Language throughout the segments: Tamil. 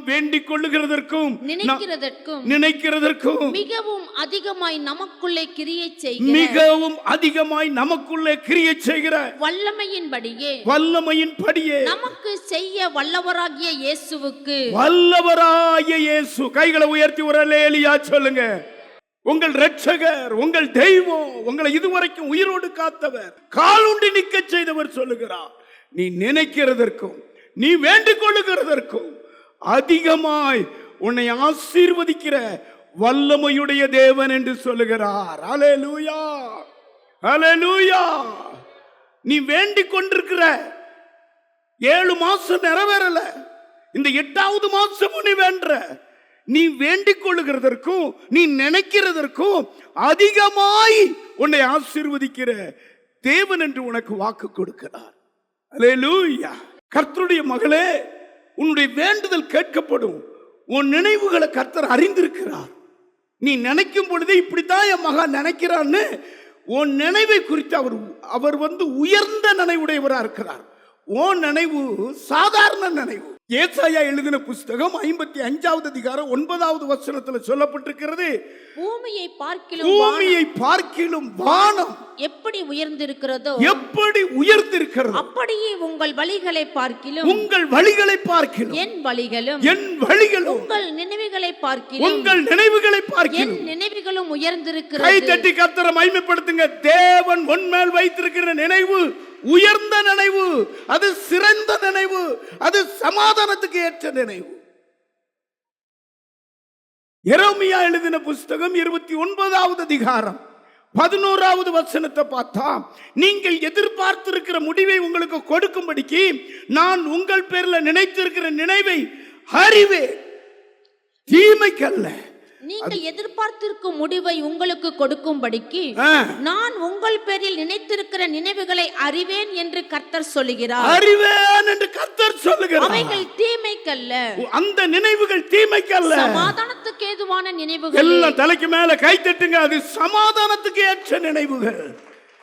வேண்டிக் கொள்ளுகிறதற்கும் நினைக்கிறதற்கும் மிகவும் அதிகமாய் நமக்குள்ளே கிரியை செய்கிற வல்லமையின்படியே நமக்கு செய்ய வல்லவராகிய இயேசு. கைகளை உயர்த்தி ஒரு அல்லேலூயா சொல்லுங்க. உங்கள் இரட்சகர், உங்கள் தெய்வம், உங்களை இதுவரைக்கும் உயிரோடு காத்தவர், காலுண்டி நிற்க செய்தவர் சொல்லுகிறார். நீ நினைக்கிறதற்கும் நீ வேண்டிக் கொள்ளுகிறதற்கும் அதிகமாய் உன்னை ஆசீர்வதிக்கிற வல்லமையுடைய தேவன் என்று சொல்லுகிறார். அல்லேலூயா, அல்லேலூயா. நீ வேண்டிக் கொண்டிருக்கிற 7 மாசம் நிறைவேறல, இந்த 8வது மாசமும் நீ வேண்ட. நீ வேண்டிக் கொள்ளுகிறதற்கும் நீ நினைக்கிறதற்கும் அதிகமாய் உன்னை ஆசீர்வதிக்கிற தேவன் என்று உனக்கு வாக்கு கொடுக்கிறார். அல்லேலூயா. கர்த்தருடைய மகளே, உன்னுடைய வேண்டுதல் கேட்கப்படும். உன் நினைவுகளை கர்த்தர் அறிந்திருக்கிறார். நீ நினைக்கும் பொழுது இப்படித்தான் என் மகன் நினைக்கிறான்னு உன் நினைவை குறித்து அவர் உயர்ந்த நினைவுடையவராக இருக்கிறார். உன் நினைவு சாதாரண நினைவு. ஏசாயா எழுதின புஸ்தகம் 55வது அதிகாரம் 9வது வசனத்துல சொல்லப்பட்டிருக்கிறது, பூமியை பார்க்கிலும் வானம் எப்படி உயர்ந்திருக்கிறதோ அப்படியே உங்கள் வழிகளை பார்க்கிலும் என் வழிகளும் உங்கள் நினைவுகளை பார்க்கிலும் என் நினைவுகளும் உயர்ந்திருக்கிறது. கை தட்டி கர்த்தரை மகிமைப்படுத்துங்க. தேவன் உன்மேல் வைத்திருக்கிற நினைவு உயர்ந்த நினைவு, அது சிறந்த நினைவு, அது சமாதானத்துக்கு ஏற்ற நினைவு. எரேமியா எழுதின புஸ்தகம் 29வது அதிகாரம் 11வது வசனத்தை பார்த்தா, நீங்கள் எதிர்பார்த்திருக்கிற முடிவை உங்களுக்கு கொடுக்கும்படிக்கு நான் உங்கள் பேர்ல நினைத்திருக்கிற நினைவை அறிவேன், தீமைக்கல்ல. நீங்கள் எதிர்பார்த்திருக்கும் முடிவை உங்களுக்கு கொடுக்கும்படிக்கு நான் உங்கள் பேரில் நினைத்திருக்கிற நினைவுகளை அறிவேன் என்று கர்த்தர் சொல்லுகிறார். அவைகள் தீமைக்கல்ல, அந்த நினைவுகள் தீமைக்கல்ல, சமாதானத்துக்கு ஏதுவான நினைவுகள். எல்லாம் தலைக்கு மேல கை தட்டுங்க. அது சமாதானத்துக்கு ஏற்ற நினைவுகள்.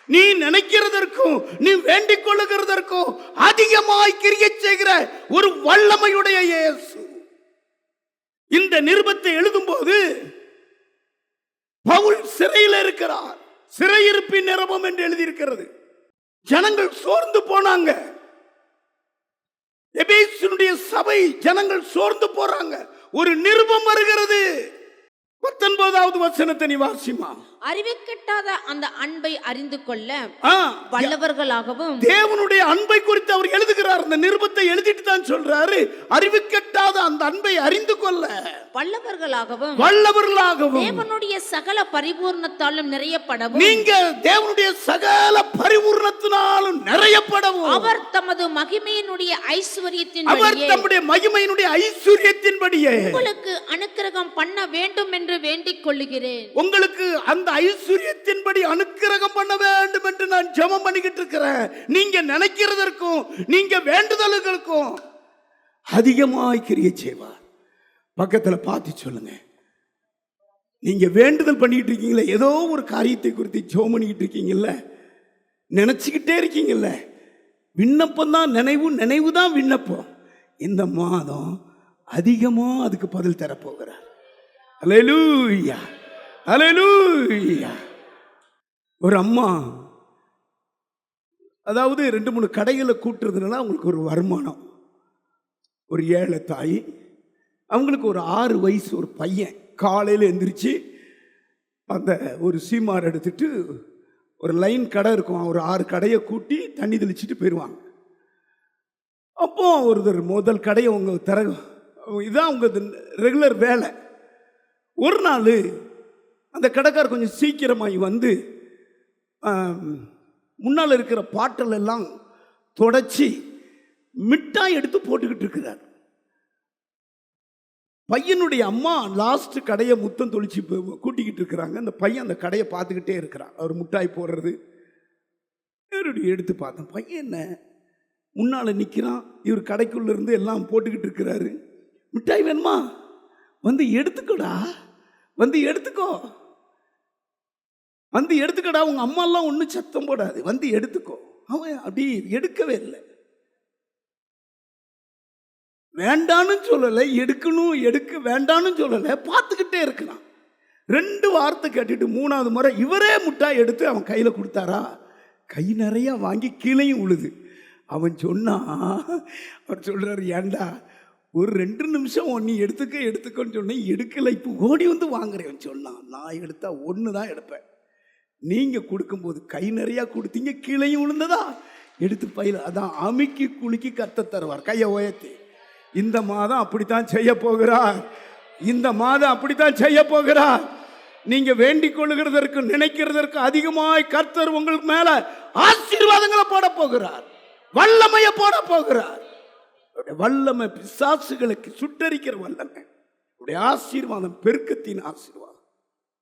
நீ நினைக்கிறதற்கும் நீ வேண்டிக் கொள்ளுகிறதற்கும் அதிகமாய் கிரியை செய்கிற ஒரு வல்லமையுடைய இயேசு. இந்த நிருபத்தை எழுதும் போது பவுல் சிறையில் இருக்கிறார். சிறையிருப்பின் நிருபம் என்று எழுதியிருக்கிறது. ஜனங்கள் சோர்ந்து போனாங்க. எபேசுனுடைய சபை ஜனங்கள் சோர்ந்து போறாங்க. ஒரு நிருபம் வருகிறது. 19வது வசனத்தை நீ வாசிமா. அறிவிக்கட்டாத அந்த அன்பை அறிந்து கொள்ள வல்லவர்களாகவும், தேவனுடைய அன்பை குறித்து அவர் எழுதுகிறார். அந்த நிருபத்தை எழுதிட்டு தான் சொல்றாரு, அறிவிக்கட்டாத அந்த அன்பை அறிந்து கொள்ள வல்லவர்களாகவும் தேவனுடைய சகல பரிபூர்ணத்தாலும் நிறையப்படவும், நீங்க தேவனுடைய சகல பரிபூர்ணத்தினாலும் நிறையப்படவும், அவர் தமது மகிமையினுடைய ஐஸ்வரியத்தின்படியே உங்களுக்கு அனுக்கிரகம் பண்ண வேண்டும் என்று வேண்டிக் கொள்ளுகிறேன். உங்களுக்கு அந்த ஐஸ்வரியத்தின்படி அனுக்கிரகம் பண்ண வேண்டும் என்று நான் ஜெபம் பண்ணிக்கிட்டு இருக்கிறேன். நீங்க நினைக்கிறதற்கும் நீங்க வேண்டுதலுக்கும் அதிகமாய் கிரியை செய்வார். பக்கத்துல பார்த்து சொல்லுங்க. நீங்க வேண்டுதல் பண்ணிட்டு இருக்கீங்களா? ஏதோ ஒரு காரியத்தை குறித்து ஜெபம் பண்ணிக்கிட்டு இருக்கீங்கல்ல, நினைச்சுக்கிட்டே இருக்கீங்கல்ல. விண்ணப்பம் தான் நினைவு தான் விண்ணப்பம். இந்த மாதம் அதிகமா அதுக்கு பதில் தரப்போகிறார். அல்லேலூயா, அல்லேலூயா. ஒரு அம்மா, அதாவது 2-3 கடைகளை கூட்டுறதுனால அவங்களுக்கு ஒரு வருமானம். ஒரு ஏழை தாய், அவங்களுக்கு ஒரு 6 வயசு ஒரு பையன். காலையில் எந்திரிச்சு அந்த ஒரு சீமார் எடுத்துட்டு ஒரு லைன் கடை இருக்கும், ஒரு 6 கடையை கூட்டி தண்ணி தெளிச்சுட்டு போயிடுவாங்க. அப்போ ஒருத்தர் முதல் கடையை உங்க இதுதான் உங்க ரெகுலர் வேலை. ஒரு நாள் அந்த கடைக்கார் கொஞ்சம் சீக்கிரமாகி வந்து முன்னால் இருக்கிற பாட்டில் எல்லாம் தொடச்சி மிட்டாய் எடுத்து போட்டுக்கிட்டு இருக்கிறார். பையனுடைய அம்மா லாஸ்ட் கடையை முத்தம் தொளிச்சு கூட்டிக்கிட்டு இருக்கிறாங்க. அந்த பையன் அந்த கடையை பார்த்துக்கிட்டே இருக்கிறான். அவர் மிட்டாய் போடுறது எடுத்து பார்த்தேன். பையன் என்ன முன்னால் நிற்கிறான், இவர் கடைக்குள்ள இருந்து எல்லாம் போட்டுக்கிட்டு இருக்கிறாரு. மிட்டாய் வேணுமா? வந்து எடுத்துக்கோடா, வந்து எடுத்துக்கோ, வந்து எடுத்துக்கடா. உங்க அம்மா எல்லாம் ஒன்றும் சத்தம் போடாது, வந்து எடுத்துக்கோ. அவன் அப்படி எடுக்கவே இல்லை. வேண்டான்னு சொல்லலை, எடுக்கணும் எடுக்க வேண்டான்னு சொல்லலை, பார்த்துக்கிட்டே இருக்கிறான். 2 வார்த்தை கேட்டுட்டு 3வது முறை இவரே முட்டாய் எடுத்து அவன் கையில் கொடுத்தாரா, கை நிறையா வாங்கி கீழேயும் உழுது. அவன் சொன்னான், அவர் சொல்கிறார், ஏண்டா ஒரு 2 நிமிஷம் நீ எடுத்துக்கன்னு சொன்னேன், எடுக்கலை, இப்போ ஓடி வந்து வாங்குறேன் சொன்னான். நான் எடுத்தா 1 தான் எடுப்பேன், நீங்கள் கொடுக்கும்போது கை நிறையா கொடுத்தீங்க, கீழேயும் விழுந்ததா, எடுத்து பையில். அதான் அமுக்கி குலுக்கி கத்த தருவார். கையை உயர்த்தி, இந்த மாதம் அப்படித்தான் செய்ய போகிறார், இந்த மாதம் அப்படித்தான் செய்ய போகிறார். நீங்க வேண்டிக் கொள்ளுகிறதற்கு நினைக்கிறதற்கு அதிகமாய் கர்த்தர் உங்களுக்கு மேல ஆசீர்வாதங்களை போட போகிறார், வல்லமையை போட போகிறார். வல்லமை பிசாசுகளுக்கு சுட்டரிக்கிற வல்லமை, ஆசீர்வாதம் பெருக்கத்தின் ஆசீர்வாதம்.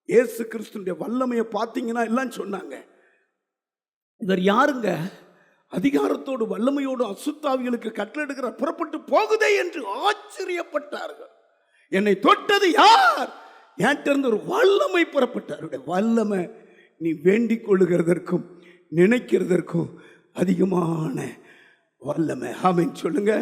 இயேசு கிறிஸ்துடைய வல்லமையை பார்த்தீங்கன்னா எல்லாம் சொன்னாங்க, இவர் யாருங்க, அதிகாரத்தோடு வல்லமையோடு அசுத்தாவிகளுக்கு கட்டளையிடுகிற புறப்பட்டு போகுதே என்று ஆச்சரியப்பட்டார்கள். என்னை தொட்டது யார், என்கிட்ட இருந்து ஒரு வல்லமை புறப்பட்டார். வல்லமை நீ வேண்டிக் கொள்ளுகிறதற்கும் நினைக்கிறதற்கும் அதிகமான வல்லமை. ஆமென் சொல்லுங்க.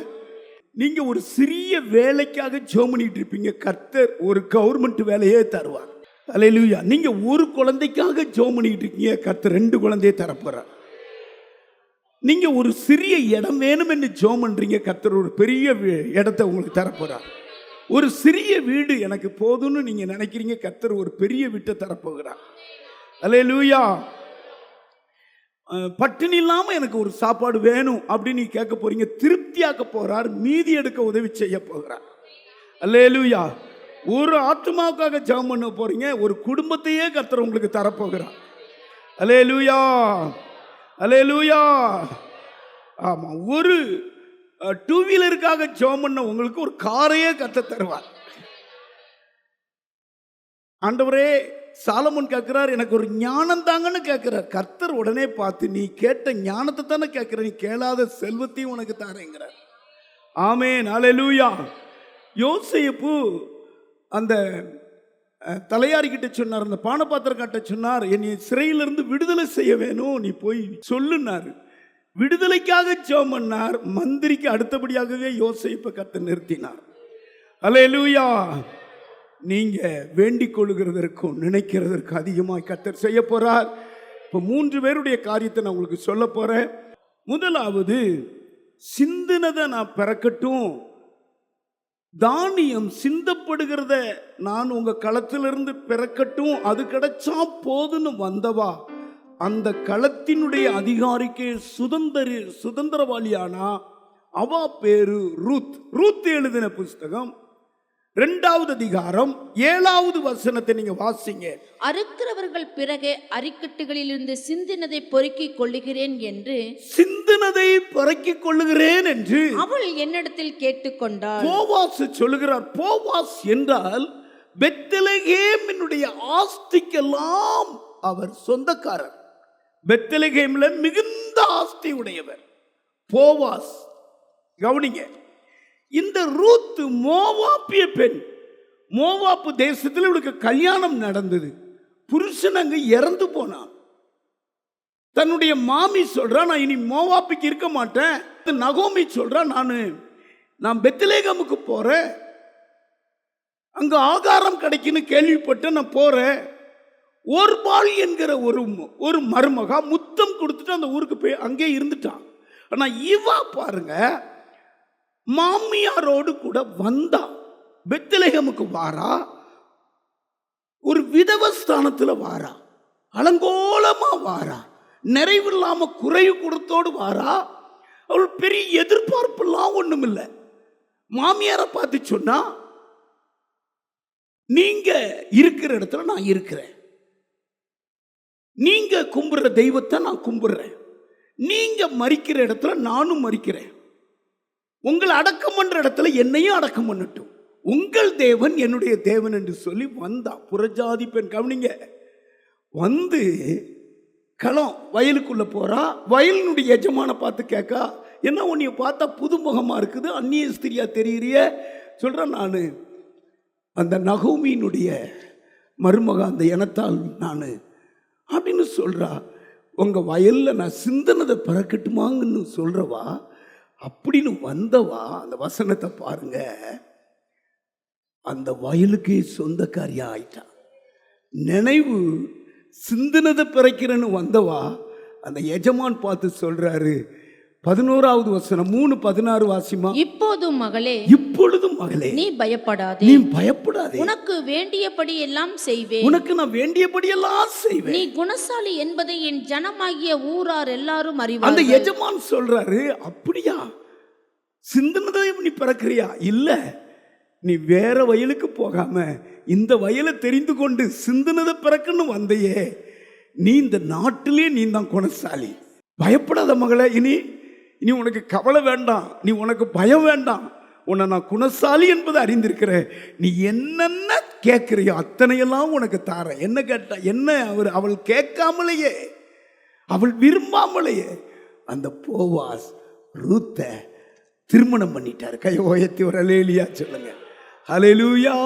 நீங்க ஒரு சிறிய வேலைக்காக ஜெபம் பண்ணிட்டு இருப்பீங்க, கர்த்தர் ஒரு கவர்மெண்ட் வேலையே தருவார். அல்லேலூயா. நீங்க ஒரு குழந்தைக்காக ஜெபம் பண்ணிட்டு இருக்கீங்க, கர்த்தர் 2 குழந்தையை தரப்போறார். நீங்க ஒரு சிறிய இடம் வேணும் என்று ஜெபம் பண்றீங்க, கர்த்தர் ஒரு பெரிய இடத்தை உங்களுக்கு தரப்போறார். ஒரு சிறிய வீடு எனக்கு போதும்னு நீங்க நினைக்கிறீங்க, கர்த்தர் ஒரு பெரிய வீட்டை தரப்போகிறார். அல்லேலூயா. பட்டினி இல்லாம எனக்கு ஒரு சாப்பாடு வேணும் அப்படின்னு நீ கேட்க போறீங்க, திருப்தியாக்க போறார், மீதி எடுக்க உதவி செய்ய போகிறார். அல்லேலூயா. ஒரு ஆத்மாவுக்காக ஜெபம் பண்ண போறீங்க, ஒரு குடும்பத்தையே கர்த்தர் உங்களுக்கு தரப்போகிறார். அல்லேலூயா, அல்லேலூயா. ஆமா, ஒரு 2 வீலருக்காக ஜெபம் பண்ண உங்களுக்கு ஒரு காரையே கர்த்தர் தருவார். ஆண்டவரே, சாலமோன் கேட்கிறார், எனக்கு ஒரு ஞானம் தாங்கன்னு கேட்கிறார். கர்த்தர் உடனே பார்த்து, நீ கேட்ட ஞானத்தை தானே கேட்கிற, நீ கேளாத செல்வத்தையும் உனக்கு தாரேங்கிறார். ஆமென், அல்லேலூயா. யோசேப்பு அந்த தலையாரி கிட்ட சொன்னார், அந்த பானபாத்திரம் காட்ட சொன்னார், என்னை சிறையிலிருந்து விடுதலை செய்ய வேணும், நீ போய் சொல்லுனாரு. விடுதலைக்காக ஜெபம் பண்ணார். மந்திரிக்கு அடுத்தபடியாகவே யோசேப்பை கர்த்தர் நிறுத்தினார். அல்லேலூயா. நீங்க வேண்டிக் கொள்ளுகிறதற்கும் நினைக்கிறதற்கும் அதிகமாக கர்த்தர் செய்ய போறார். இப்போ 3 பேருடைய காரியத்தை நான் உங்களுக்கு சொல்ல போறேன். முதலாவது, சிந்தினதை நான் பிறக்கட்டும், தானியம் சிந்தப்படுகிறத நான் உங்க களத்திலிருந்து பிறக்கட்டும், அது கிடைச்சா போதுன்னு வந்தவா அந்த களத்தினுடைய அதிகாரிக்கு சுதந்திரவாளியானா அவா பேரு ரூத். ரூத் எழுதின புஸ்தகம் 2வது அதிகாரம் 7வது வசனத்தை நீங்க வாசிங்க. அறுக்கிறவர்கள் பிறகு அரிக்கட்டுகளிலிருந்து சிந்தினதை பொறுக்கிக் கொள்ளுகிறேன் என்று, சிந்தினதை பொறுக்கிக் கொள்ளுகிறேன் என்று அவள் என்னிடத்தில் கேட்டுக்கொண்டாள். போவாஸ் சொல்லுகிறார். போவாஸ் என்றால் பெத்லகேமினுடைய ஆஸ்திக்கெல்லாம் அவர் சொந்தக்காரர். பெத்லகேம்ல மிகுந்த ஆஸ்தி உடையவர் போவாஸ். கவனிங்க, இந்த ரூத் மோவாப்பிய பெண். மோவாப்பு தேசத்தில் இவளுக்கு கல்யாணம் நடந்தது. புருஷன் அங்கு இறந்து போனான். தன்னுடைய மாமி சொல்றா, நான் இனி மோவாப்புக்கு இருக்க மாட்டேன். நகோமி சொல்றா, நான் பெத்லகேமுக்கு போறேன், அங்க ஆகாரம் கிடைக்குன்னு கேள்விப்பட்டு நான் போறேன். ஓர்பாள் என்கிற ஒரு மருமகா முத்தம் கொடுத்துட்டு அந்த ஊருக்கு போய் அங்கே இருந்துட்டான். ஆனா இவா பாருங்க, மாமியாரோடு கூட வந்தா, பெத்லகேமுக்கு வாரா, ஒரு விதவஸ்தானத்துல வாரா, அலங்கோலமா வாரா, நிறைவில்லாம குறைவு கொடுத்தோடு வாரா. அவள் பெரிய எதிர்பார்ப்புலாம் ஒண்ணும் இல்லை. மாமியாரை பார்த்து சொன்னா, நீங்க இருக்கிற இடத்துல நான் இருக்கிறேன், நீங்க கும்பிடுற தெய்வத்தை நான் கும்பிடுறேன், நீங்க மரிக்கிற இடத்துல நானும் மரிக்கிறேன், உங்களை அடக்கம் பண்ற இடத்துல என்னையும் அடக்கம் பண்ணட்டும், உங்கள் தேவன் என்னுடைய தேவன் என்று சொல்லி வந்தா. புறஜாதி பெண். கவனிங்க, வந்து களம் வயலுக்குள்ள போறா. வயலினுடைய எஜமான பார்த்து கேட்கா, என்ன உன்னைய பார்த்தா புதுமுகமா இருக்குது, அந்நிய ஸ்திரியா தெரியுறிய. சொல்றேன், நான் அந்த நகோமியினுடைய மருமக, அந்த இனத்தால் நான் அப்படின்னு சொல்றா. உங்க வயல்ல நான் சிந்தனதை பறக்கட்டுமாங்கன்னு சொல்றவா அப்படின்னு வந்தவா அந்த வசனத்தை பாருங்க, அந்த வயலுக்கே சொந்தக்காரியா ஆயிட்டா. நினைவு சிந்தினதை பிறக்கிறன்னு வந்தவா அந்த எஜமான் பார்த்து சொல்றாரு, 11வது வசனம் 3:16 வாசிமா. இப்போதும் மகளே, இப்பொழுதும் மகளே, நீ பயப்படாதே, நீ பயப்படாதே, உனக்கு வேண்டியபடி எல்லாம் செய்வேன், உனக்கு நான் வேண்டியபடி எல்லாம் செய்வேன். நீ குணசாலி என்பதை என் ஜனமாகிய ஊரார் எல்லாரும் அந்த அறிவார்கள். எஜமான் சொல்றாரு, அப்படியா, சிந்தினதை நீ பிறக்கிறியா? இல்ல, நீ வேற வயலுக்கு போகாம இந்த வயலை தெரிந்து கொண்டு சிந்தினதை பிறக்குன்னு வந்தையே, நீ இந்த நாட்டிலே நீ தான் குணசாலி. பயப்படாத மகளே, இனி உனக்கு கவலை வேண்டாம், நீ உனக்கு பயம் வேண்டாம். உன்னை நான் குணசாலி என்பதை அறிந்திருக்கிறேன். நீ என்னென்ன கேட்கிறியோ அத்தனையெல்லாம் உனக்கு தாரேன். என்ன கேட்டா என்ன? அவள் கேட்காமலேயே, அவள் விரும்பாமலேயே அந்த போவாஸ் ரூத்தை திருமணம் பண்ணிட்டார். கை உயர்த்தி ஒரு அல்லேலூயா சொல்லுங்க. அல்லேலூயா.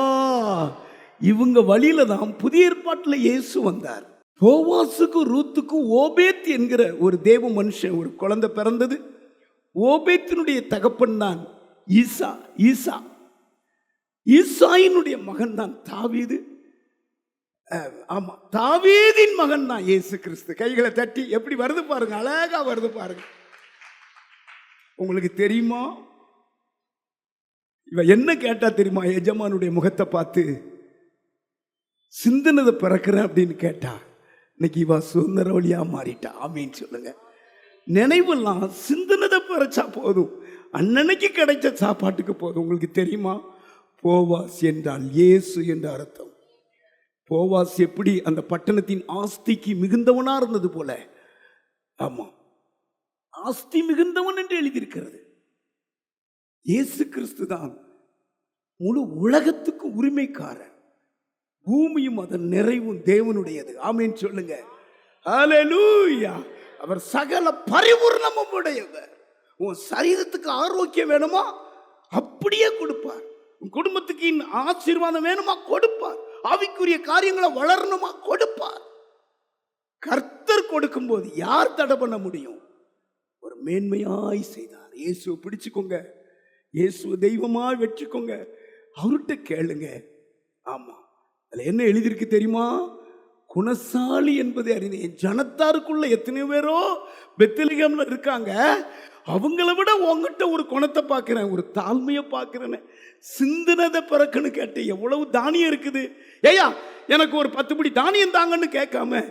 இவங்க வழியில தான் புதிய ஏற்பாட்டில் இயேசு வந்தார். போவாசுக்கும் ரூத்துக்கும் ஓபேத் என்கிற ஒரு தேவ மனுஷன் ஒரு குழந்தை பிறந்தது. ஓபேத்தினுடைய தகப்பன் தான் ஈசாயினுடைய மகன் தான் தாவீது. ஆமா, தாவீதின் மகன் தான் இயேசு கிறிஸ்து. கைகளை தட்டி எப்படி வருது பாருங்க, அழகா வருது பாருங்க. உங்களுக்கு தெரியுமா, இவ என்ன கேட்டா தெரியுமா? எஜமானுடைய முகத்தை பார்த்து சிந்தனதை பிறக்கிறேன் அப்படின்னு கேட்டா, இன்னைக்கு இவ சுதந்திர வழியா மாறிட்டா. ஆமீன் சொல்லுங்க. நினைவெல்லாம் சிந்தனதை பிறச்சா போதும், அன்னன்னைக்கு கிடைச்ச சாப்பாட்டுக்கு போதும். உங்களுக்கு தெரியுமா, போவாஸ் என்றால் இயேசு என்ற அர்த்தம். போவாஸ் எப்படி அந்த பட்டணத்தின் ஆஸ்திக்கு மிகுந்தவனா இருந்தது போல, ஆமா, ஆஸ்தி மிகுந்தவன் என்று எழுதியிருக்கிறது. இயேசு கிறிஸ்து தான் முழு உலகத்துக்கு உரிமைக்காரர். பூமியும் அதன் நிறைவும் தேவனுடையது. ஆமீன் சொல்லுங்க. ஹல்லேலூயா. அவர் சகல பரிபூர்ணமும் உடையவர். உன் சரீரத்துக்கு ஆரோக்கியம் வேணுமா, அப்படியே கொடுப்பார். உன் குடும்பத்துக்கு ஆசீர்வாதம் வேணுமா, கொடுப்பார். ஆவிக்குரிய காரியங்களை வளரணுமா, கொடுப்பார். கர்த்தர் கொடுக்கும் போது யார் தடை பண்ண முடியும்? ஒரு மேன்மையாய் செய்தார். இயேசுவை பிடிச்சுக்கோங்க, இயேசுவை தெய்வமாய் வச்சுக்கோங்க, அவர்கிட்ட கேளுங்க. ஆமா, அதுல என்ன எழுதியிருக்கு தெரியுமா? குணசாலி என்பதை அறிந்தேன். என் ஜனத்தாருக்குள்ள எத்தனை பேரோ பெத்லகேம்ல இருக்காங்க, அவங்கள விட உங்ககிட்ட ஒரு குணத்தை பார்க்கிறேன், ஒரு தாழ்மையை பார்க்கிறேன்னு. சிந்தினதை பிறக்குன்னு கேட்டு எவ்வளவு தானியம் இருக்குது. ஏயா, எனக்கு ஒரு 10 படி தானியம் தாங்கன்னு கேட்காம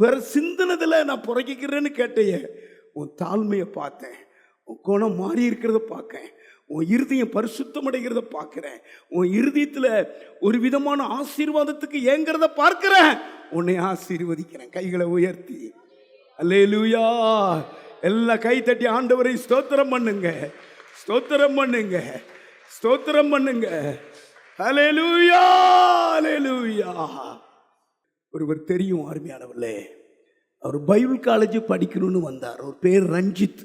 பிற சிந்தினதில் நான் புறக்கிக்கிறேன்னு கேட்டையே. உன் தாழ்மையை பார்த்தேன், உன் குணம் மாறி இருக்கிறத பார்க்கேன், உன் இருதயம் பரிசுத்தம் அடைகிறத பார்க்கிறேன், உன் இருதயத்தில் ஒரு விதமான ஆசீர்வாதத்துக்கு ஏங்கிறத பார்க்கிறேன். உன்னை ஆசீர்வதிக்கிறேன். கைகளை உயர்த்தி அல்லேலூயா. எல்லாம் கை தட்டி ஆண்டவரை ஸ்தோத்திரம் பண்ணுங்க, ஸ்தோத்திரம் பண்ணுங்க, ஸ்தோத்திரம் பண்ணுங்க. அல்லேலூயா, அல்லேலூயா. ஒருவர் தெரியும் அருமையானவர்களே, அவர் பைபிள் காலேஜ் படிக்கணும்னு வந்தார். அவர் பேர் ரஞ்சித்.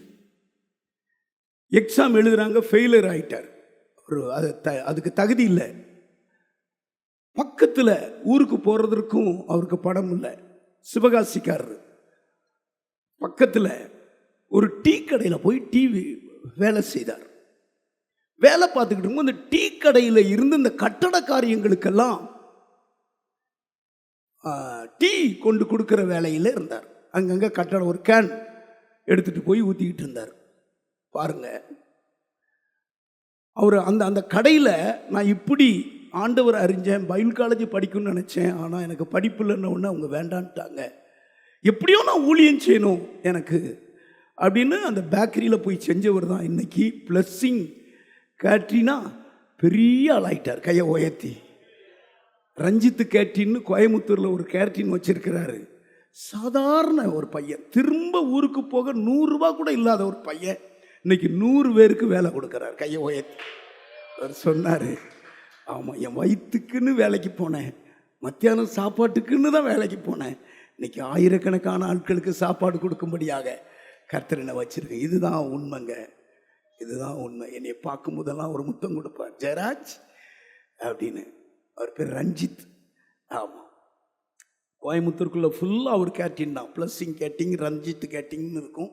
எக்ஸாம் எழுதுறாங்க, ஃபெயிலியர் ஆயிட்டார். அதுக்கு தகுதி இல்லை. பக்கத்தில் ஊருக்கு போறதற்கும் அவருக்கு படம் இல்லை. சிவகாசிக்காரர். பக்கத்தில் ஒரு டீ கடையில் போய் டீ வேலை செய்தார். வேலை பார்த்துக்கிட்டு இருக்கும் அந்த டீ கடையில் இருந்து இந்த கட்டட காரியங்களுக்கெல்லாம் டீ கொண்டு கொடுக்குற வேலையில் இருந்தார். அங்கங்கே கட்டடம் ஒரு கேன் எடுத்துட்டு போய் ஊற்றிக்கிட்டு இருந்தார். பாருங்க, அவர் அந்த கடையில் நான் இப்படி ஆண்டவர் அறிஞ்சேன், பைபிள் காலேஜ் படிக்கணும்னு நினச்சேன், ஆனால் எனக்கு படிப்பு இல்லைன்னு ஒன்று அவங்க வேண்டான்ட்டாங்க, எப்படியோ நான் ஊழியம் செய்யணும் எனக்கு அப்படின்னு அந்த பேக்கரியில் போய் செஞ்சவர் தான் இன்னைக்கு பிளஸ்ஸிங் கேட்ரினா பெரிய ஆளாயிட்டார். கையை உயர்த்தி. ரஞ்சித்து கேட்ரின்னு கோயம்புத்தூரில் ஒரு கேட்ரின் வச்சிருக்கிறாரு. சாதாரண ஒரு பையன், திரும்ப ஊருக்கு போக 100 ரூபா கூட இல்லாத ஒரு பையன் இன்னைக்கு 100 பேருக்கு வேலை கொடுக்குறார். கையை உயர்த்தி. அவர் சொன்னார், ஆமாம், என் வயிற்றுக்குன்னு வேலைக்கு போனேன், மத்தியானம் சாப்பாட்டுக்குன்னு தான் வேலைக்கு போனேன், இன்னைக்கு ஆயிரக்கணக்கான ஆட்களுக்கு சாப்பாடு கொடுக்கும்படியாக கர்த்தர் என்னை வச்சிருக்கேன். இதுதான் உண்மைங்க, இதுதான் உண்மை. என்னை பார்க்கும் போதெல்லாம் ஒரு முத்தம் கொடுப்பார், ஜெயராஜ் அப்படின்னு. அவர் பேர் ரஞ்சித். ஆமாம், கோயம்புத்தூருக்குள்ளே ஃபுல்லாக அவர் கேட்டீன் தான். ப்ளஸ்ஸிங் கேட்டிங், ரஞ்சித் கேட்டிங்னு இருக்கும்.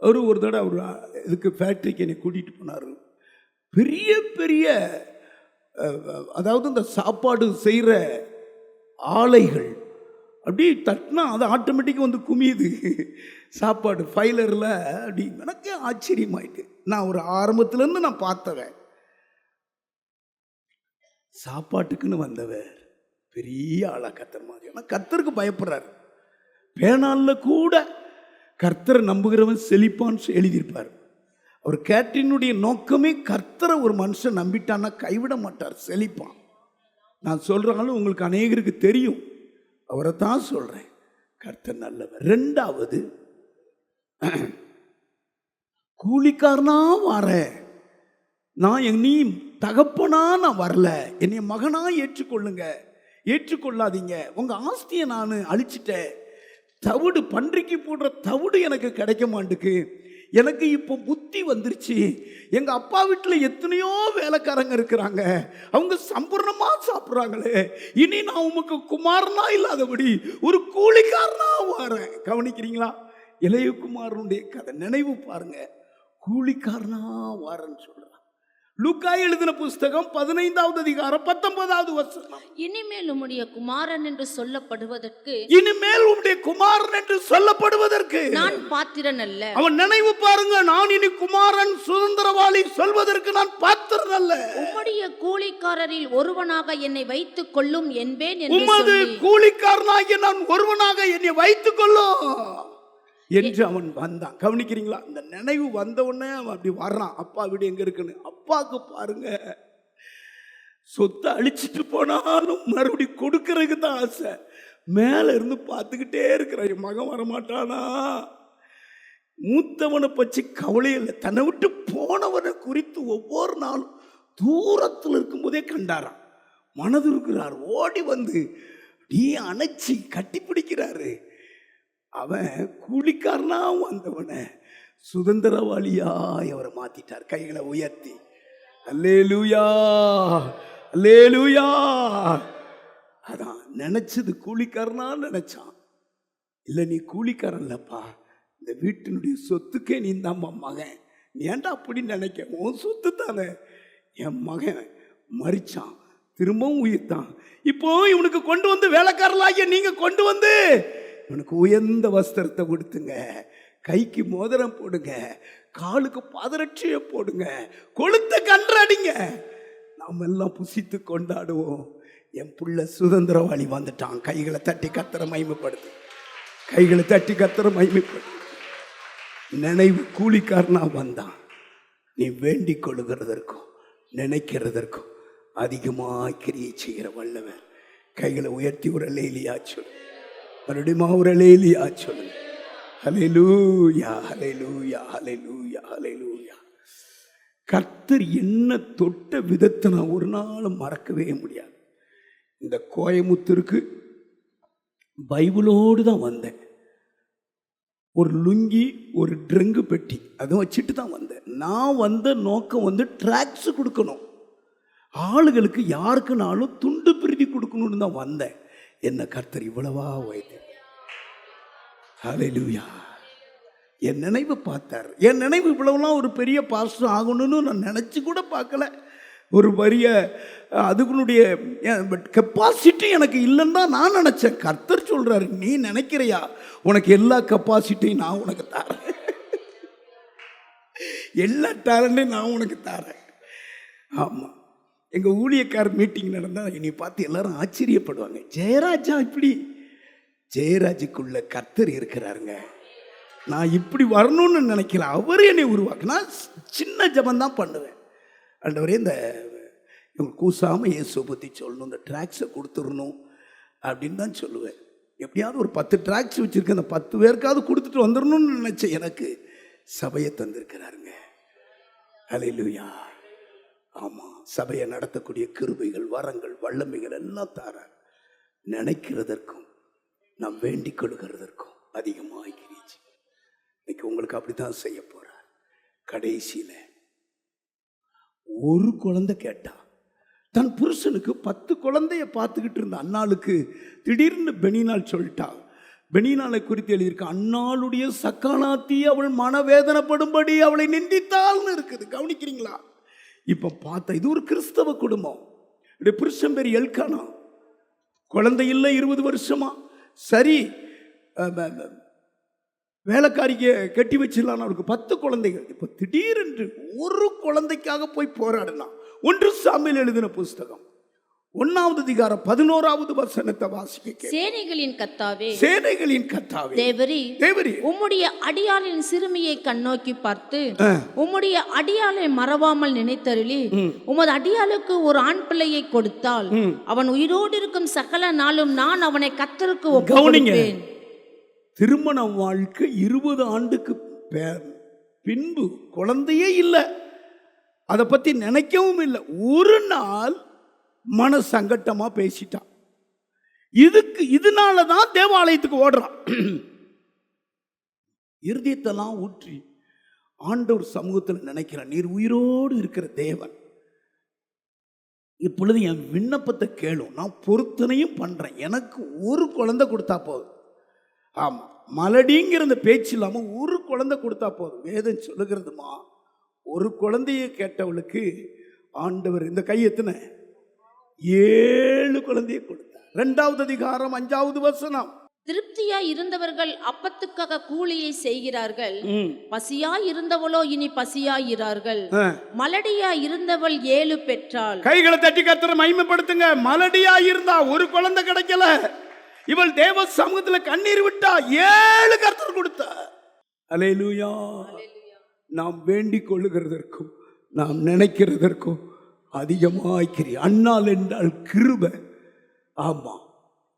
அவர் ஒரு தடவை அவர் இதுக்கு ஃபேக்ட்ரிக்கு என்னை கூட்டிகிட்டு போனார். பெரிய பெரிய அதாவது இந்த சாப்பாடு செய்கிற ஆலைகள் அப்படி தட்டினா அது ஆட்டோமேட்டிக்காக வந்து குமியுது சாப்பாடு ஃபைலரில். அப்படி எனக்கே ஆச்சரியமாயிட்டு. நான் ஒரு ஆரம்பத்துலேருந்து நான் பார்த்தவன். சாப்பாட்டுக்குன்னு வந்தவர் பெரிய ஆளாக கர்த்தர் மாதிரி. ஆனால் கர்த்தருக்கு பயப்படுறாரு. பேனாலில் கூட கர்த்தரை நம்புகிறவன் செழிப்பான்னு எழுதியிருப்பார். அவர் கேட்டரினுடைய நோக்கமே கர்த்தரை ஒரு மனுஷன் நம்பிட்டான்னா கைவிட மாட்டார், செழிப்பான். நான் சொல்கிறாலும் உங்களுக்கு அநேகருக்கு தெரியும், அவரை தான் சொல்கிறேன். கர்த்தர் நல்லவர். ரெண்டாவது, கூலிக்காரனா வர நான் நீ தகப்பனா நான் வரல, என்னை மகனா ஏற்றுக்கொள்ளுங்க, ஏற்றுக்கொள்ளாதீங்க. உங்கள் ஆஸ்தியை நான் அழிச்சிட்டேன். தவிடு, பன்றிக்கு போடுற தவிடு எனக்கு கிடைக்க மாட்டுக்கு. எனக்கு இப்போ புத்தி வந்துருச்சு. எங்கள் அப்பா வீட்டில் எத்தனையோ வேலைக்காரங்க இருக்கிறாங்க, அவங்க சம்பூர்ணமாக சாப்பிட்றாங்களே. இனி நான் உமக்கு குமாரனா இல்லாதபடி ஒரு கூலிக்காரனா வரேன். கவனிக்கிறீங்களா? இளைய குமாரனுடைய கதை நினைவு பாருங்க. கூலிக்காரனா வரேன்னு சொல்றான். லூக்கா எழுதின புஸ்தகம் 15வது அதிகாரம் 19வது வசனம். இனிமேல் உம்முடைய குமாரன் என்று சொல்லப்படுவதற்கு, இனிமேல் உம்முடைய குமாரன் என்று சொல்லப்படுவதற்கு நான் பாத்திரன் அல்ல. அவன் நினைவு பாருங்க. நான் இனி குமாரன் சுதந்திரவாளி சொல்வதற்கு நான் பாத்திரன் அல்ல. உம்முடைய கூலிக்காரரில் ஒருவனாக என்னை வைத்துக் கொள்ளும் என்பேன் என்று உமது சொல்லி, கூலிக்காரனாகிய நான் ஒருவனாக என்னை வைத்துக் கொள்ளும் என்று அவன் வந்தான். கவனிக்கிறீங்களா? இந்த நினைவு வந்த உடனே அவன் அப்படி வர்றான். அப்பா வீடு எங்க இருக்குன்னு. அப்பாவுக்கு பாருங்க, சொத்தை அழிச்சிட்டு போனாலும் மறுபடியும் கொடுக்கறதுக்கு தான் ஆசை. மேல இருந்து பார்த்துக்கிட்டே இருக்கிறான், என் மகன் வரமாட்டானா. மூத்தவனை பற்றி கவலை இல்லை. தன்னை விட்டு போனவனை குறித்து ஒவ்வொரு நாளும் தூரத்தில் இருக்கும்போதே கண்டாராம். மனது இருக்கிறார். ஓடி வந்து நீ அணைச்சி கட்டி பிடிக்கிறாரு. அவன் கூலிக்காரனா வந்தவனை சுதந்திரவாளியாய் அவரை மாத்திட்டார். கைகளை உயர்த்தி அல்லேலூயா, அல்லேலூயா. அதான் நினைச்சது, கூலிக்காரனா நினைச்சான். இல்லை, நீ கூலிக்காரன் இல்லப்பா, இந்த வீட்டினுடைய சொத்துக்கே நீ தான் மகன். நீ ஏன்டா அப்படி நினைக்க? உன் சொத்து தானே. என் மகன் மரிச்சான், திரும்பவும் உயிர்த்தான். இப்போ இவனுக்கு கொண்டு வந்து வேலைக்காரலாகிய நீங்க கொண்டு வந்து இவனுக்கு உயர்ந்த வஸ்திரத்தை கொடுத்துங்க, கைக்கு மோதிரம் போடுங்க, காலுக்கு பாதரட்சியை போடுங்க, கொளுத்த கன்றாடிங்க, நாம் எல்லாம் புசித்து கொண்டாடுவோம். என் புள்ள சுதந்திரவாளி வந்துட்டான். கைகளை தட்டி கர்த்தரை மகிமைப்படுத்து, கைகளை தட்டி கர்த்தரை மகிமைப்படுத்து. நினைவு கூலிக்காரனா வந்தான். நீ வேண்டிக் கொள்ளுகிறதற்கும் நினைக்கிறதற்கும் அதிகமாக கிரியை செய்கிற வல்லவர். கைகளை உயர்த்தி ஒரு அல்லேலூயா சொல்லு. மறுபடியும் ஒரு அல்லேலூயா சொல்லுங்க. ஹல்லேலூயா, ஹல்லேலூயா, ஹல்லேலூயா, ஹல்லேலூயா. கர்த்தர் என்ன தொட்ட விதத்தை நான் ஒரு நாளும் மறக்கவே முடியாது. இந்த கோயமுத்தூருக்கு பைபிளோடு தான் வந்தேன். ஒரு லுங்கி, ஒரு ட்ரங்கு பெட்டி, அதை வச்சுட்டு தான் வந்தேன். நான் வந்த நோக்கம் வந்து ட்ராக்ஸ் கொடுக்கணும், ஆளுகளுக்கு யாருக்குனாலும் துண்டு பிரிதி கொடுக்கணும்னு தான் வந்தேன். என்ன கர்த்தர் இவ்வளவா வைத்து. ஹல்லேலூயா. என் நினைவு பார்த்தார். என் நினைவு இவ்வளவுலாம் ஒரு பெரிய பாஸ்டர் ஆகணும்னு நான் நினச்சி கூட பார்க்கல. ஒரு பெரிய அதுக்குனுடைய கெப்பாசிட்டி எனக்கு இல்லைன்னு தான் நான் நினச்சேன். கர்த்தர் சொல்கிறாரு, நீ நினைக்கிறையா, உனக்கு எல்லா கெப்பாசிட்டியும் நான் உனக்கு தரேன், எல்லா டேலண்ட்டையும் நான் உனக்கு தரேன். ஆமாம், எங்கள் ஊழியக்காரர் மீட்டிங் நடந்தால் என்னை பார்த்து எல்லாரும் ஆச்சரியப்படுவாங்க. ஜெயராஜா இப்படி, ஜெயராஜுக்குள்ள கர்த்தர் இருக்கிறாருங்க. நான் இப்படி வரணும்னு நினைக்கல, அவர் என்னை உருவாக்கு. நான் சின்ன ஜபந்தான் பண்ணுவேன். ஆண்டவரே, இந்த இவங்க கூசாமல் இயேசுவை பற்றி சொல்லணும், இந்த ட்ராக்ஸை கொடுத்துடணும் அப்படின்னு தான் சொல்லுவேன். எப்படியாவது ஒரு 10 ட்ராக்ஸ் வச்சுருக்கேன், அந்த 10 பேருக்காவது கொடுத்துட்டு வந்துடணும்னு நினச்சேன். எனக்கு சபையை தந்திருக்கிறாருங்க. ஹல்லேலூயா. ஆமாம், சபையை நடத்தக்கூடிய கிருபைகள், வரங்கள், வல்லமைகள் எல்லாம் தாரார். நினைக்கிறதற்கும் நாம் வேண்டிக் கொள்கிறதற்கும் அதிகமாக கிரிச்சு. இன்னைக்கு உங்களுக்கு அப்படித்தான் செய்ய போகிறார். கடைசியில் ஒரு குழந்தை கேட்டா, தன் புருஷனுக்கு 10 குழந்தைய பார்த்துக்கிட்டு இருந்த அண்ணாளுக்கு திடீர்னு பெனினால் சொல்லிட்டா, பெனினாளை குறித்து எழுதியிருக்க, அன்னாளுடைய சக்கானாத்தி அவள் மனவேதனைப்படும்படி அவளை நிந்தித்தாள்னு இருக்குது. கவனிக்கிறீங்களா? இப்போ பார்த்தா இது ஒரு கிறிஸ்தவ குடும்பம். புருஷன் பேர் எல்கானா, குழந்தை இல்லை 20 வருஷமா. சரி, வேலைக்காரிக்கு கட்டி வச்சிடலாம், அவருக்கு 10 குழந்தைகள். இப்போ திடீரென்று ஒரு குழந்தைக்காக போய் போராடலாம். 1 சாமுவேல் எழுதின புஸ்தகம் 1ஆம் அதிகாரம் 11ஆவது வசனத்தை வாசிக்க. சேனைகளின் கர்த்தாவே, சேனைகளின் கர்த்தாவே, தேவரீ, உம்முடைய அடியாளின் சிறுமியை கண்ணோக்கி பார்த்து உம்முடைய அடியாளை மறவாமல் நினைத்தருளி உமது அடியாளுக்கு ஒரு ஆண் பிள்ளையை கொடுத்தால் அவன் உயிரோடு இருக்கும் சகல நாளும் நான் அவனை கர்த்தருக்கு ஒப்புக்கொடுப்பேன். திருமண வாழ்க்கை 20 ஆண்டுக்கு பின்பு குழந்தையே இல்லை, அதை பத்தி நினைக்கவும் இல்லை. ஒரு நாள் மன சங்கட்டமா பேசிட்டான். இதனாலதான் தேவாலயத்துக்கு ஓடுறான். இருதயத்தெல்லாம் ஊற்றி ஆண்டவர் சமூகத்தில் நினைக்கிறான், நீர் உயிரோடு இருக்கிற தேவன், இப்பொழுது என் விண்ணப்பத்தை கேளும், நான் பொருத்தனையும் பண்றேன், எனக்கு ஒரு குழந்தை கொடுத்தா போதும். ஆமா, மலடிங்கிற இந்த பேச்சு இல்லாம ஒரு குழந்தை கொடுத்தா போதும். வேதம் சொல்லுகிறதுமா, ஒரு குழந்தையை கேட்டவளுக்கு ஆண்டவர் இந்த கையெத்தின 7 குழந்தையை கொடுத்தார். 2ஆவது அதிகாரம் 5ஆவது வசனம். திருப்தியா இருந்தவர்கள் அப்பத்துக்காக கூலியை செய்கிறார்கள், பசியா இருந்தவளோ இனி பசியாயிரார்கள். மலடியா இருந்தவள் 7 பெற்றாள். கைகளை தட்டி கர்த்தரை மகிமைப்படுத்துங்க. மலடியா இருந்தா ஒரு குழந்தை கிடைக்கல, இவள் தேவ சமூகத்துல கண்ணீர் விட்டா 7 கர்த்தர் கொடுத்தார். அல்லேலூயா. நாம் வேண்டிக் கொள்ளுகிறதற்கும் நாம் நினைக்கிறதற்கும் அதிகமாய்க்கிறீ. அன்னாள் என்றால் கிருபை. ஆமா,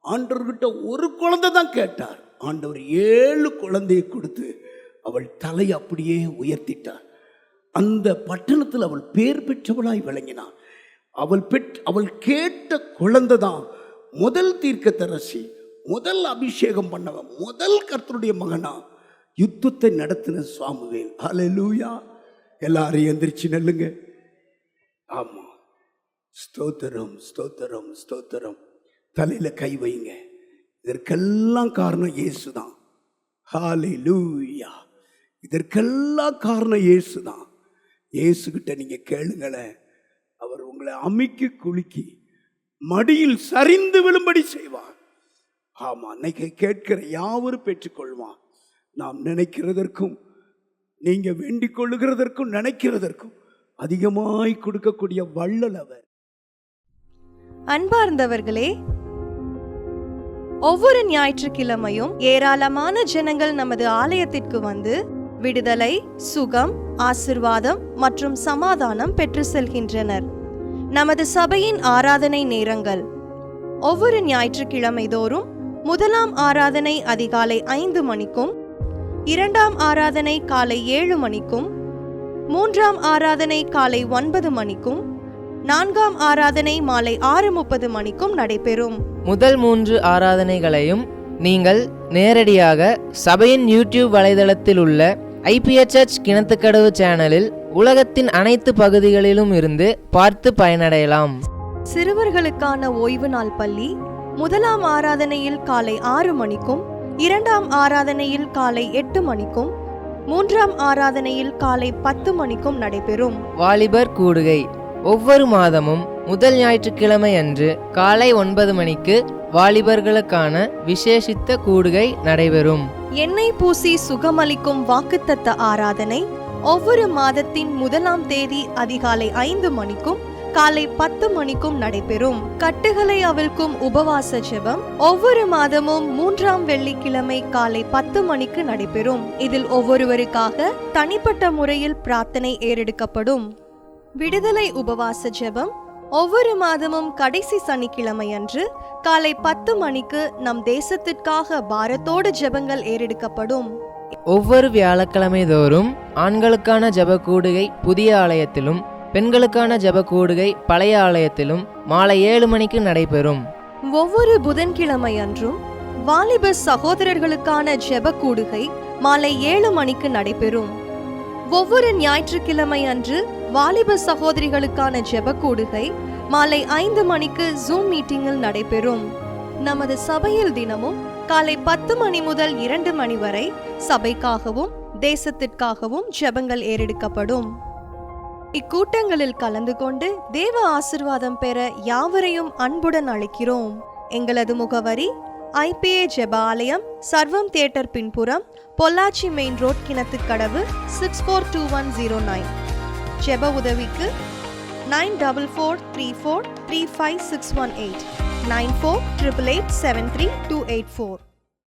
ஆண்டவர்கிட்ட ஒரு குழந்தை தான் கேட்டார், ஆண்டவர் 7 குழந்தையை கொடுத்து அவள் தலை அப்படியே உயர்த்திட்டார். அந்த பட்டணத்தில் அவள் பேர் பெற்றவளாய் விளங்கினாள். அவள் கேட்ட குழந்தை தான் முதல் தீர்க்கதரிசி, முதல் அபிஷேகம் பண்ணவன், முதல் கர்த்தருடைய மகனா யுத்தத்தை நடத்தின சாமுவேல். ஹல்லேலூயா. எல்லாரும் எந்திரிச்சு நெல்லுங்க. ஆமா, ஸ்தோத்திரம் ஸ்தோத்திரம் ஸ்தோத்திரம். தலையில கை வைங்க. இதற்கெல்லாம் காரணம் இயேசு தான். ஹல்லேலூயா. இதற்கெல்லாம் காரணம் இயேசு தான். இயேசுகிட்ட நீங்க கேளுங்களேன், அவர் உங்களை அமிக்கி குலுக்கி மடியில் சரிந்து விழும்படி செய்வார். ஆமா, இன்னைக்கு கேட்கிற யாவரும் பெற்றுக்கொள்வான். நாம் நினைக்கிறதற்கும் நீங்க வேண்டிக் கொள்ளுகிறதற்கும் நினைக்கிறதற்கும் அதிகமாய் கொடுக்கக்கூடிய வள்ளல் அவர். அன்பார்ந்தவர்களே, ஒவ்வொரு ஞாயிற்றுக்கிழமையும் ஏராளமான ஜனங்கள் நமது ஆலயத்திற்கு வந்து விடுதலை, சுகம், ஆசிர்வாதம் மற்றும் சமாதானம் பெற்று செல்கின்றனர். நமது சபையின் ஆராதனை நேரங்கள்: ஒவ்வொரு ஞாயிற்றுக்கிழமை தோறும் முதலாம் ஆராதனை அதிகாலை 5 மணிக்கும், 2ஆம் ஆராதனை காலை 7 மணிக்கும், 3ஆம் ஆராதனை காலை 9 மணிக்கும், 4ஆம் ஆராதனை மாலை 6:30 மணிக்கும் நடைபெறும். முதல் 3 ஆராதனைகளையும் நீங்கள் நேரடியாக சபையின் யூடியூப் வலைதளத்தில் உள்ள IPHH கிணத்துக்கடவு சேனலில் உலகத்தின் அனைத்து பகுதிகளிலும் இருந்து பார்த்து பயனடையலாம். சிறுவர்களுக்கான ஓய்வு நாள் பள்ளி முதலாம் ஆராதனையில் காலை 6 மணிக்கும், 2ஆம் ஆராதனையில் காலை 8 மணிக்கும், 3ஆம் ஆராதனையில் காலை 10 மணிக்கும் நடைபெறும். வாலிபர் கூடுகை ஒவ்வொரு மாதமும் முதல் ஞாயிற்றுக்கிழமை அன்று காலை 9 மணிக்கு வாலிபர்களுக்கான விசேஷித்த கூடுகை நடைபெறும். எண்ணெய் பூசி சுகமளிக்கும் வாக்குத்தத்த ஆராதனை ஒவ்வொரு மாதத்தின் 1ஆம் தேதி அதிகாலை 5 மணிக்கும் காலை 10 மணிக்கும் நடைபெறும். கட்டுகளை அவிழ்க்கும் உபவாச ஜெபம் ஒவ்வொரு மாதமும் 3ஆம் வெள்ளிக்கிழமை காலை 10 மணிக்கு நடைபெறும். இதில் ஒவ்வொருவருக்காக தனிப்பட்ட முறையில் பிரார்த்தனை ஏறெடுக்கப்படும். விடுதலை உபவாச ஜெபம் ஒவ்வொரு மாதமும் கடைசி சனிக்கிழமை அன்று காலை 10 மணிக்கு நம் தேசத்திற்காக பாரத்தோடு ஜெபங்கள் ஏறெடுக்கப்படும். ஒவ்வொரு வியாழக்கிழமை தோறும் ஆண்களுக்கான ஜெப கூடுகை புதிய ஆலயத்திலும், பெண்களுக்கான ஜெப கூடுகை பழைய ஆலயத்திலும் மாலை 7 மணிக்கு நடைபெறும். ஒவ்வொரு புதன்கிழமை அன்றும் வாலிப சகோதரர்களுக்கான ஜெப கூடுகை மாலை 7 மணிக்கு நடைபெறும். ஒவ்வொரு ஞாயிற்றுக்கிழமை அன்று வாலிப சகோதரிகளுக்கான ஜெப கூடுகை மாலை 5 மணிக்கு ஜூம் மீட்டிங்கில் நடைபெறும். நமது சபையில் தினமும் காலை 10 மணி முதல் 2 மணி வரை சபைக்காகவும் தேசத்திற்காகவும் ஜெபங்கள் ஏறெடுக்கப்படும். இக்கூட்டங்களில் கலந்து கொண்டு தேவ ஆசிர்வாதம் பெற யாவரையும் அன்புடன் அழைக்கிறோம். எங்களது முகவரி IPA ஜெப ஆலயம், சர்வம் தியேட்டர் பின்புறம், பொள்ளாச்சி மெயின் ரோட், கிணத்துக்கடவு 642109. ஜெப உதவிக்கு 9443435618 9488873284.